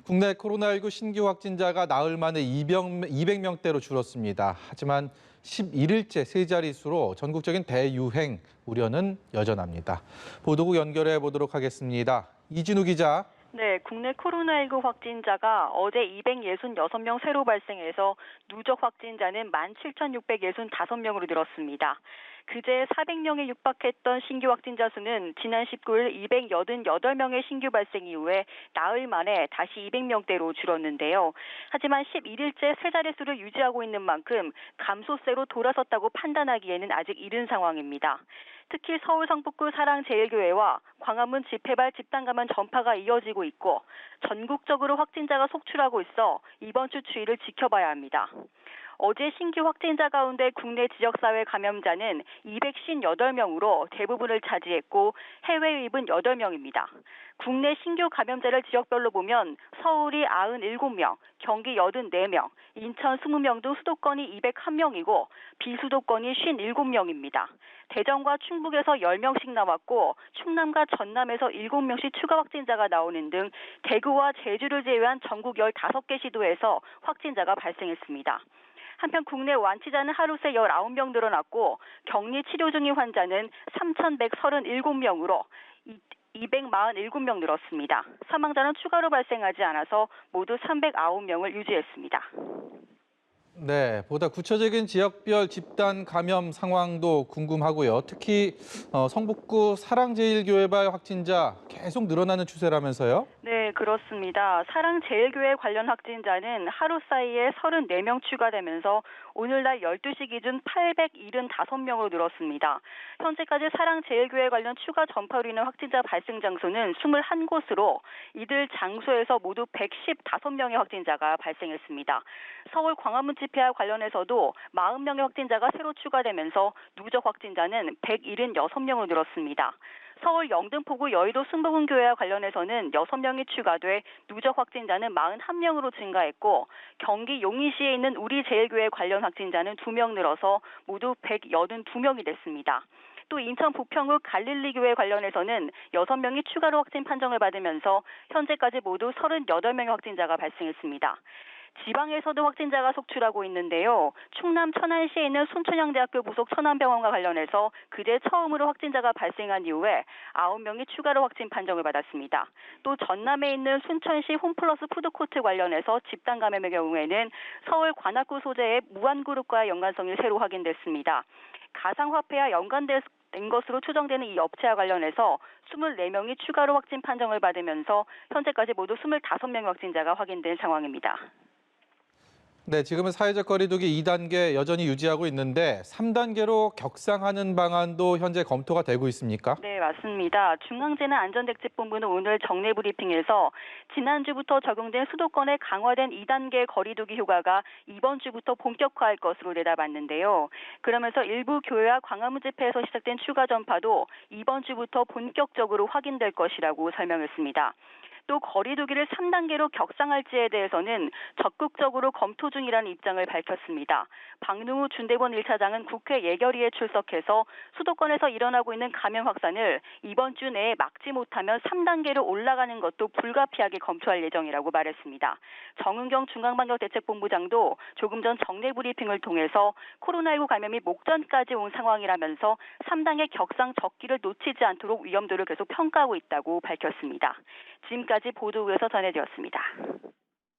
국내 코로나19 신규 확진자가 나흘 만에 200명대로 줄었습니다. 하지만 11일째 세 자릿수로 전국적인 대유행 우려는 여전합니다. 보도국 연결해 보도록 하겠습니다. 이진우 기자. 네, 국내 코로나19 확진자가 어제 266명 새로 발생해서 누적 확진자는 17,665명으로 늘었습니다. 그제 400명에 육박했던 신규 확진자 수는 지난 19일 288명의 신규 발생 이후에 나흘 만에 다시 200명대로 줄었는데요. 하지만 11일째 세 자릿수를 유지하고 있는 만큼 감소세로 돌아섰다고 판단하기에는 아직 이른 상황입니다. 특히 서울 성북구 사랑제일교회와 광화문 집회발 집단 감염 전파가 이어지고 있고 전국적으로 확진자가 속출하고 있어 이번 주 추이를 지켜봐야 합니다. 어제 신규 확진자 가운데 국내 지역사회 감염자는 258명으로 대부분을 차지했고 해외 유입은 8명입니다. 국내 신규 감염자를 지역별로 보면 서울이 97명, 경기 84명, 인천 20명 등 수도권이 201명이고 비수도권이 57명입니다. 대전과 충북에서 10명씩 나왔고 충남과 전남에서 7명씩 추가 확진자가 나오는 등 대구와 제주를 제외한 전국 15개 시도에서 확진자가 발생했습니다. 한편 국내 완치자는 하루 새 19명 늘어났고 격리 치료 중인 환자는 3,137명으로 247명 늘었습니다. 사망자는 추가로 발생하지 않아서 모두 309명을 유지했습니다. 네, 보다 구체적인 지역별 집단 감염 상황도 궁금하고요. 특히 성북구 사랑제일교회발 확진자 계속 늘어나는 추세라면서요? 네, 그렇습니다. 사랑제일교회 관련 확진자는 하루 사이에 34명 추가되면서 오늘날 12시 기준 875명으로 늘었습니다. 현재까지 사랑제일교회 관련 추가 전파로 인한 확진자 발생 장소는 21곳으로 이들 장소에서 모두 115명의 확진자가 발생했습니다. 서울 광화문 집회와 관련해서도 40명의 확진자가 새로 추가되면서 누적 확진자는 176명으로 늘었습니다. 서울 영등포구 여의도 순복음교회와 관련해서는 6명이 추가돼 누적 확진자는 41명으로 증가했고 경기 용인시에 있는 우리제일교회 관련 확진자는 2명 늘어서 모두 182명이 됐습니다. 또 인천 부평구 갈릴리교회 관련해서는 6명이 추가로 확진 판정을 받으면서 현재까지 모두 38명의 확진자가 발생했습니다. 지방에서도 확진자가 속출하고 있는데요. 충남 천안시에 있는 순천향대학교 부속 천안병원과 관련해서 그제 처음으로 확진자가 발생한 이후에 9명이 추가로 확진 판정을 받았습니다. 또 전남에 있는 순천시 홈플러스 푸드코트 관련해서 집단 감염의 경우에는 서울 관악구 소재의 무한그룹과의 연관성이 새로 확인됐습니다. 가상화폐와 연관된 것으로 추정되는 이 업체와 관련해서 24명이 추가로 확진 판정을 받으면서 현재까지 모두 25명의 확진자가 확인된 상황입니다. 네, 지금은 사회적 거리두기 2단계 여전히 유지하고 있는데 3단계로 격상하는 방안도 현재 검토가 되고 있습니까? 네, 맞습니다. 중앙재난안전대책본부는 오늘 정례 브리핑에서 지난주부터 적용된 수도권의 강화된 2단계 거리두기 효과가 이번 주부터 본격화할 것으로 내다봤는데요. 그러면서 일부 교회와 광화문 집회에서 시작된 추가 전파도 이번 주부터 본격적으로 확인될 것이라고 설명했습니다. 또 거리두기를 3단계로 격상할지에 대해서는 적극적으로 검토 중이라는 입장을 밝혔습니다. 박능우 준대권 1차장은 국회 예결위에 출석해서 수도권에서 일어나고 있는 감염 확산을 이번 주 내에 막지 못하면 3단계로 올라가는 것도 불가피하게 검토할 예정이라고 말했습니다. 정은경 중앙방역대책본부장도 조금 전 정례 브리핑을 통해서 코로나19 감염이 목전까지 온 상황이라면서 3단계 격상 적기를 놓치지 않도록 위험도를 계속 평가하고 있다고 밝혔습니다. 지금까지 보도국에서 전해드렸습니다.